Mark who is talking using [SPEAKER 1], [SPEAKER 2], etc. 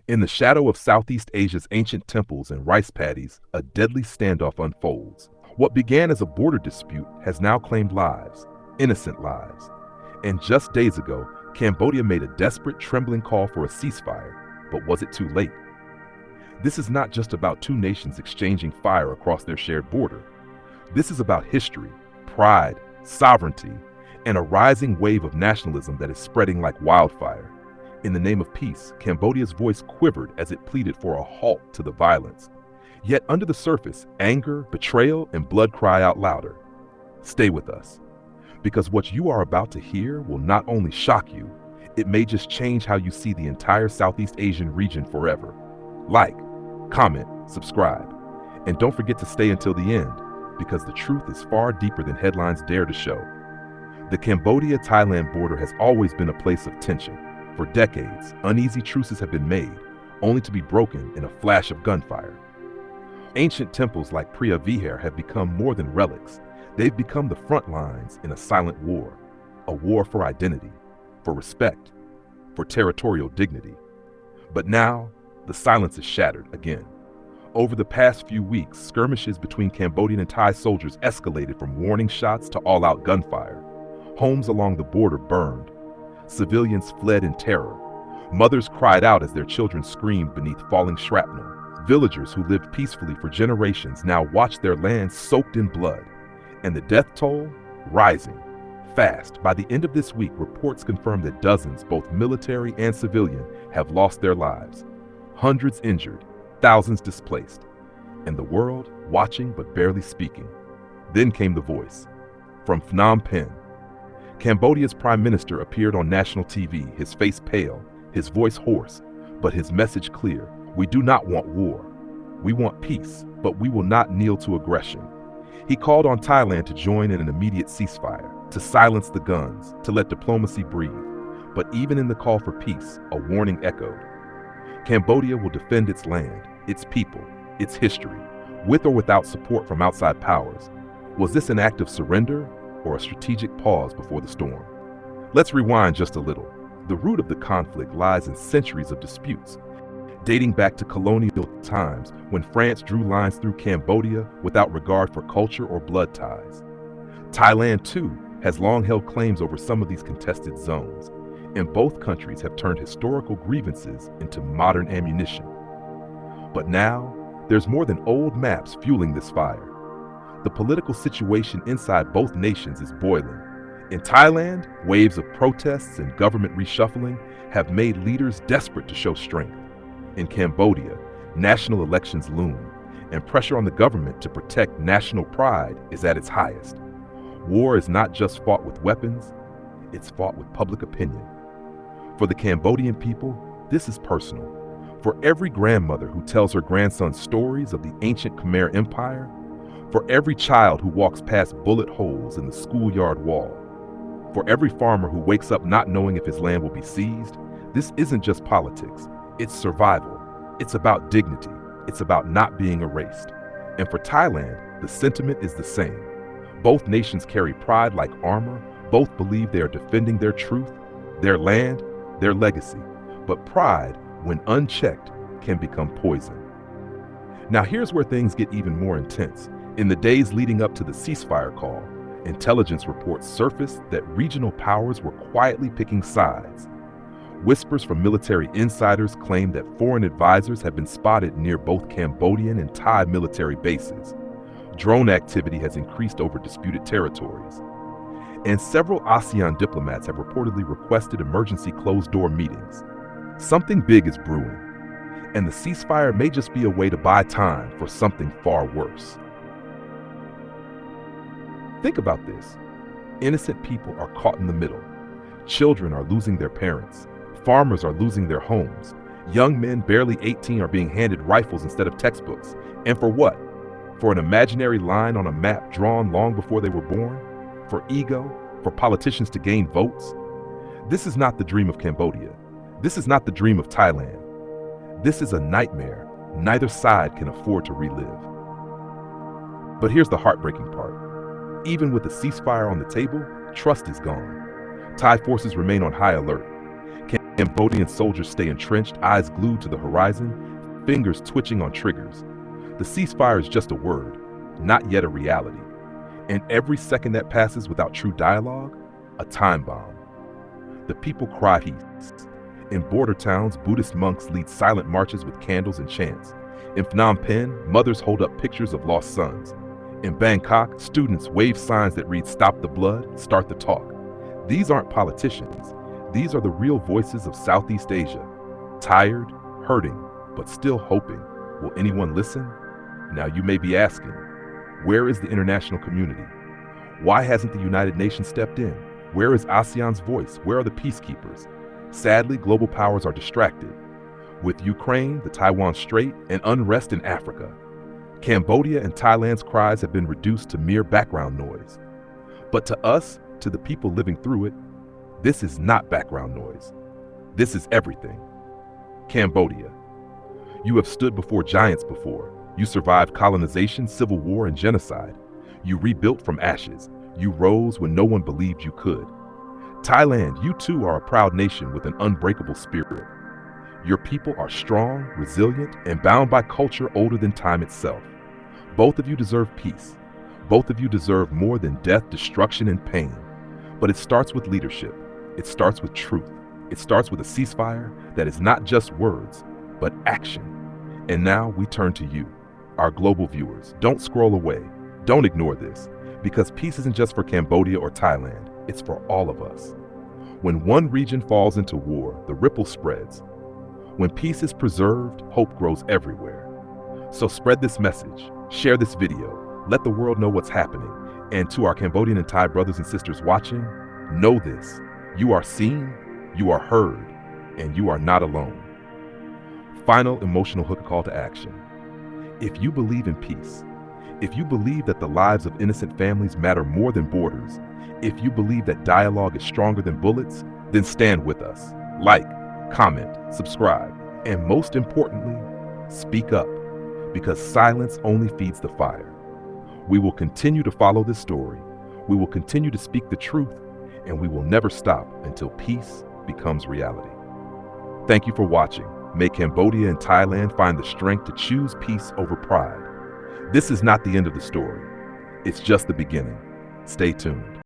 [SPEAKER 1] In the shadow of Southeast Asia's ancient temples and rice paddies, a deadly standoff unfolds. What began as a border dispute has now claimed lives, innocent lives. And just days ago, Cambodia made a desperate, trembling call for a ceasefire. But was it too late? This is not just about two nations exchanging fire across their shared border. This is about history, pride, sovereignty, and a rising wave of nationalism that is spreading like wildfire. In the name of peace, Cambodia's voice quivered as it pleaded for a halt to the violence. Yet under the surface, anger, betrayal, and blood cry out louder. Stay with us, because what you are about to hear will not only shock you, it may just change how you see the entire Southeast Asian region forever. Like, comment, subscribe, and don't forget to stay until the end, because the truth is far deeper than headlines dare to show. The Cambodia-Thailand border has always been a place of tension. For decades, uneasy truces have been made, only to be broken in a flash of gunfire. Ancient temples like Preah Vihear have become more than relics. They've become the front lines in a silent war, a war for identity, for respect, for territorial dignity. But now, the silence is shattered again. Over the past few weeks, skirmishes between Cambodian and Thai soldiers escalated from warning shots to all-out gunfire. Homes along the border burned. Civilians fled in terror. Mothers cried out as their children screamed beneath falling shrapnel. Villagers who lived peacefully for generations now watched their land soaked in blood. And the death toll, rising, fast. By the end of this week, reports confirm that dozens, both military and civilian, have lost their lives. Hundreds injured, thousands displaced. And the world watching but barely speaking. Then came the voice. From Phnom Penh, Cambodia's prime minister appeared on national TV, his face pale, his voice hoarse, but his message clear. We do not want war. We want peace, but we will not kneel to aggression. He called on Thailand to join in an immediate ceasefire, to silence the guns, to let diplomacy breathe. But even in the call for peace, a warning echoed. Cambodia will defend its land, its people, its history, with or without support from outside powers. Was this an act of surrender or a strategic pause before the storm? Let's rewind just a little. The root of the conflict lies in centuries of disputes, dating back to colonial times when France drew lines through Cambodia without regard for culture or blood ties. Thailand, too, has long held claims over some of these contested zones, and both countries have turned historical grievances into modern ammunition. But now, there's more than old maps fueling this fire. The political situation inside both nations is boiling. In Thailand, waves of protests and government reshuffling have made leaders desperate to show strength. In Cambodia, national elections loom, and pressure on the government to protect national pride is at its highest. War is not just fought with weapons, it's fought with public opinion. For the Cambodian people, this is personal. For every grandmother who tells her grandson stories of the ancient Khmer Empire, for every child who walks past bullet holes in the schoolyard wall, for every farmer who wakes up not knowing if his land will be seized, this isn't just politics, it's survival. It's about dignity. It's about not being erased. And for Thailand, the sentiment is the same. Both nations carry pride like armor. Both believe they are defending their truth, their land, their legacy. But pride, when unchecked, can become poison. Now here's where things get even more intense. In the days leading up to the ceasefire call, intelligence reports surfaced that regional powers were quietly picking sides. Whispers from military insiders claim that foreign advisors have been spotted near both Cambodian and Thai military bases. Drone activity has increased over disputed territories. And several ASEAN diplomats have reportedly requested emergency closed-door meetings. Something big is brewing, and the ceasefire may just be a way to buy time for something far worse. Think about this. Innocent people are caught in the middle. Children are losing their parents. Farmers are losing their homes. Young men barely 18 are being handed rifles instead of textbooks. And for what? For an imaginary line on a map drawn long before they were born? For ego? For politicians to gain votes? This is not the dream of Cambodia. This is not the dream of Thailand. This is a nightmare neither side can afford to relive. But here's the heartbreaking part. Even with the ceasefire on the table, trust is gone. Thai forces remain on high alert. Cambodian soldiers stay entrenched, eyes glued to the horizon, fingers twitching on triggers. The ceasefire is just a word, not yet a reality. And every second that passes without true dialogue, a time bomb. The people cry peace. In border towns, Buddhist monks lead silent marches with candles and chants. In Phnom Penh, mothers hold up pictures of lost sons. In Bangkok, students wave signs that read "Stop the blood, start the talk." These aren't politicians. These are the real voices of Southeast Asia. Tired, hurting, but still hoping. Will anyone listen? Now you may be asking, where is the international community? Why hasn't the United Nations stepped in? Where is ASEAN's voice? Where are the peacekeepers? Sadly, global powers are distracted. With Ukraine, the Taiwan Strait, and unrest in Africa, Cambodia and Thailand's cries have been reduced to mere background noise. But to us, to the people living through it, this is not background noise. This is everything. Cambodia. You have stood before giants before. You survived colonization, civil war, and genocide. You rebuilt from ashes. You rose when no one believed you could. Thailand, you too are a proud nation with an unbreakable spirit. Your people are strong, resilient, and bound by culture older than time itself. Both of you deserve peace. Both of you deserve more than death, destruction, and pain. But it starts with leadership. It starts with truth. It starts with a ceasefire that is not just words, but action. And now we turn to you, our global viewers. Don't scroll away. Don't ignore this, because peace isn't just for Cambodia or Thailand. It's for all of us. When one region falls into war, the ripple spreads. When peace is preserved, hope grows everywhere. So spread this message, share this video, let the world know what's happening. And to our Cambodian and Thai brothers and sisters watching, know this: you are seen, you are heard, and you are not alone. Final emotional hook call to action. If you believe in peace, if you believe that the lives of innocent families matter more than borders, if you believe that dialogue is stronger than bullets, then stand with us. Like, comment, subscribe, and most importantly, speak up, because silence only feeds the fire. We will continue to follow this story. We will continue to speak the truth, and we will never stop until peace becomes reality. Thank you for watching. May Cambodia and Thailand find the strength to choose peace over pride. This is not the end of the story. It's just the beginning. Stay tuned.